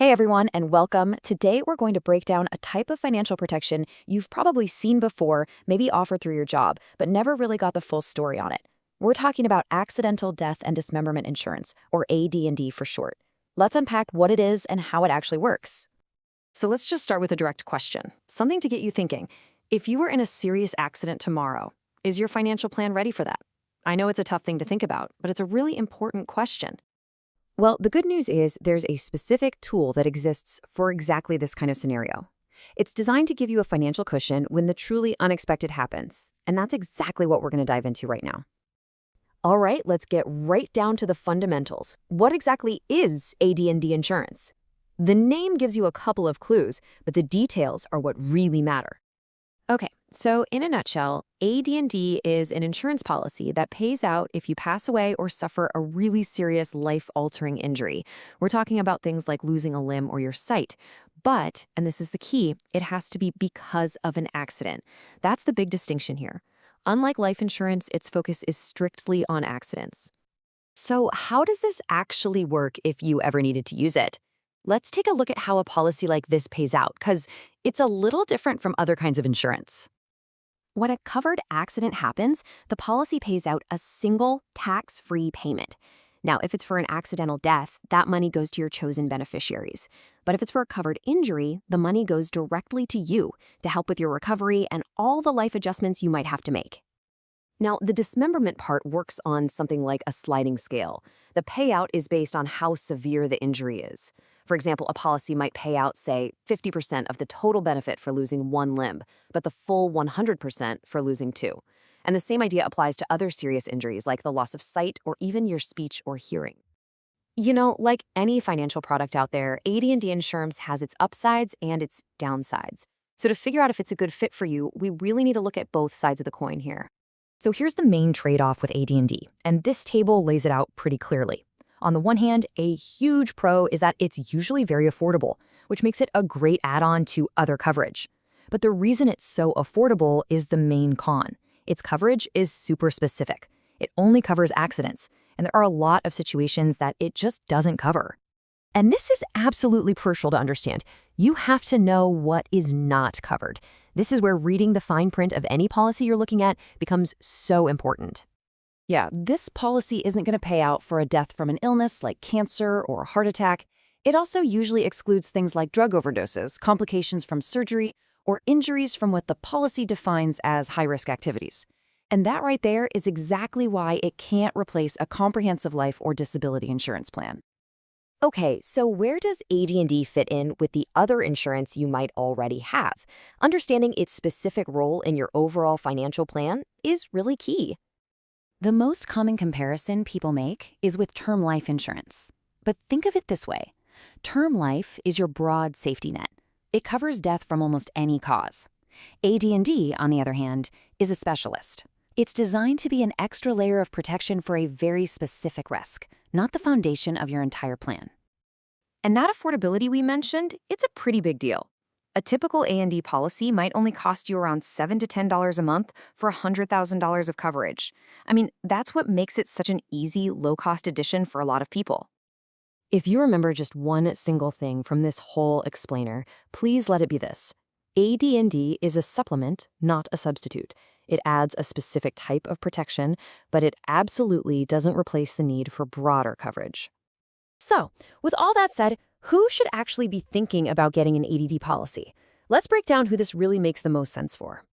Hey everyone, and welcome. Today we're going to break down a type of financial protection you've probably seen before, maybe offered through your job, but never really got the full story on it. We're talking about accidental death and dismemberment insurance, or AD&D for short. Let's unpack what it is and how it actually works. So let's just start with a direct question, something to get you thinking. If you were in a serious accident tomorrow, is your financial plan ready for that? I know it's a tough thing to think about, but it's a really important question. Well, the good news is there's a specific tool that exists for exactly this kind of scenario. It's designed to give you a financial cushion when the truly unexpected happens, and that's exactly what we're going to dive into right now. All right, let's get right down to the fundamentals. What exactly is AD&D insurance? The name gives you a couple of clues, but the details are what really matter. Okay, so in a nutshell, AD&D is an insurance policy that pays out if you pass away or suffer a really serious life-altering injury. We're talking about things like losing a limb or your sight. But, and this is the key, it has to be because of an accident. That's the big distinction here. Unlike life insurance, its focus is strictly on accidents. So how does this actually work if you ever needed to use it? Let's take a look at how a policy like this pays out, because it's a little different from other kinds of insurance. When a covered accident happens, the policy pays out a single tax-free payment. Now, if it's for an accidental death, that money goes to your chosen beneficiaries. But if it's for a covered injury, the money goes directly to you to help with your recovery and all the life adjustments you might have to make. Now, the dismemberment part works on something like a sliding scale. The payout is based on how severe the injury is. For example, a policy might pay out, say, 50% of the total benefit for losing one limb, but the full 100% for losing two. And the same idea applies to other serious injuries like the loss of sight or even your speech or hearing. You know, like any financial product out there, AD&D Insurance has its upsides and its downsides. So to figure out if it's a good fit for you, we really need to look at both sides of the coin here. So here's the main trade-off with AD&D, and this table lays it out pretty clearly. On the one hand, a huge pro is that it's usually very affordable, which makes it a great add-on to other coverage. But the reason it's so affordable is the main con. Its coverage is super specific. It only covers accidents, and there are a lot of situations that it just doesn't cover. And this is absolutely crucial to understand. You have to know what is not covered. This is where reading the fine print of any policy you're looking at becomes so important. Yeah, this policy isn't going to pay out for a death from an illness like cancer or a heart attack. It also usually excludes things like drug overdoses, complications from surgery, or injuries from what the policy defines as high-risk activities. And that right there is exactly why it can't replace a comprehensive life or disability insurance plan. Okay, so where does AD&D fit in with the other insurance you might already have? Understanding its specific role in your overall financial plan is really key. The most common comparison people make is with term life insurance. But think of it this way. Term life is your broad safety net. It covers death from almost any cause. AD&D, on the other hand, is a specialist. It's designed to be an extra layer of protection for a very specific risk, not the foundation of your entire plan. And that affordability we mentioned, it's a pretty big deal. A typical A&D policy might only cost you around $7 to $10 a month for $100,000 of coverage. I mean, that's what makes it such an easy, low-cost addition for a lot of people. If you remember just one single thing from this whole explainer, please let it be this. AD&D is a supplement, not a substitute. It adds a specific type of protection, but it absolutely doesn't replace the need for broader coverage. So, with all that said, who should actually be thinking about getting an AD&D policy? Let's break down who this really makes the most sense for.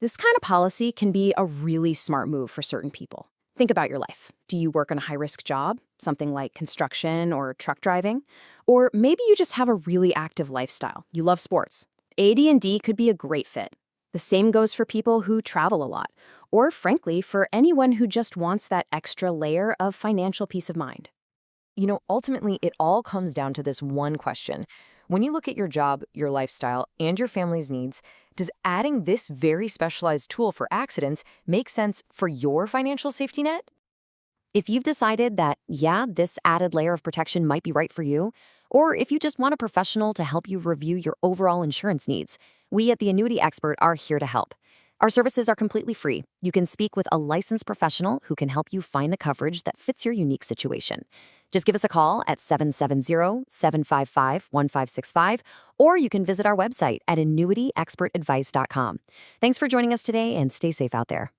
This kind of policy can be a really smart move for certain people. Think about your life. Do you work on a high-risk job, something like construction or truck driving? Or maybe you just have a really active lifestyle. You love sports. AD&D could be a great fit. The same goes for people who travel a lot, or frankly, for anyone who just wants that extra layer of financial peace of mind. You know, ultimately, it all comes down to this one question. When you look at your job, your lifestyle, and your family's needs, does adding this very specialized tool for accidents make sense for your financial safety net? If you've decided that, yeah, this added layer of protection might be right for you, or if you just want a professional to help you review your overall insurance needs, we at The Annuity Expert are here to help. Our services are completely free. You can speak with a licensed professional who can help you find the coverage that fits your unique situation. Just give us a call at 770-755-1565, or you can visit our website at annuityexpertadvice.com. Thanks for joining us today, and stay safe out there.